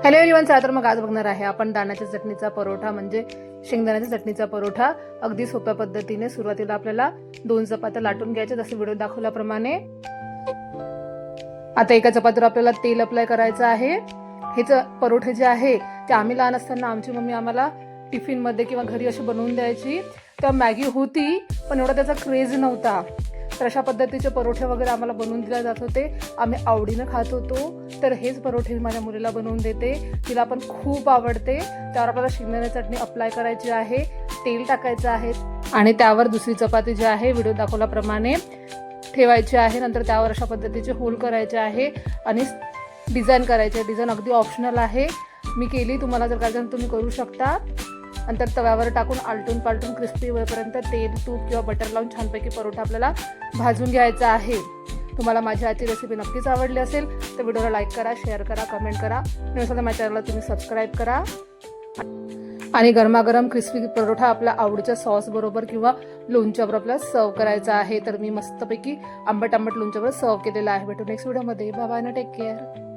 Hello everyone, चला तर मग आज बघणार आहे आपण दाण्याच्या चटणीचा परोठा म्हणजे शेंगदाण्याच्या चटणीचा परोठा. अगदी सोप्या पद्धतीने सुरुवातीला आपल्याला 2 चपात्या लाटून घ्यायच्या, जसं व्हिडिओ दाखवल्याप्रमाणे. आता एका चपातीवर आपल्याला तेल अप्लाय करायचं आहे. हे परोठे जे आहे ते आम्ही लहान असताना आमची मम्मी आम्हाला टिफिन मध्ये किंवा घरी अशी बनवून द्यायची. तर मॅगी होती पण एवढा त्याचा क्रेज नव्हता. तर अशा पद्धतीचे परोठे वगैरे आम्हाला बनवून दिले जात होते, आम्ही आवडीनं खात होतो. तर हेच परोठे मी माझ्या मुलीला बनवून देते, तिला पण खूप आवडते. त्यावर आपल्याला शेंगदाण्याची चटणी अप्लाय करायची आहे, तेल टाकायचं आहे आणि त्यावर दुसरी चपाती जी आहे व्हिडिओ दाखवल्याप्रमाणे ठेवायची आहे. नंतर त्यावर अशा पद्धतीचे होल करायचे आहे आणि डिझाईन करायचे. डिझाईन अगदी ऑप्शनल आहे, मी केली, तुम्हाला जर करायचं तुम्ही करू शकता. नंतर तव्यावर टाकून आलटून पालटून क्रिस्पी होईपर्यंत तेल तूप किंवा बटर लावून छानपैकी परोठा आपल्याला भाजून घ्यायचा आहे. तुम्हाला माझी आजची रेसिपी नक्कीच आवडली असेल तर व्हिडिओला लाईक करा, शेअर करा, कमेंट करा. नसेल माझ्या चॅनलला तुम्ही सबस्क्राईब करा. आणि गरमागरम क्रिस्पी परोठा आपल्या आवडीच्या सॉस बरोबर किंवा लोणच्यावर आपल्याला सर्व करायचा आहे. तर मी मस्तपैकी आंबट लोणच्यावर सर्व केलेला आहे. भेटू नेक्स्ट व्हिडिओमध्ये. Bye bye, take care.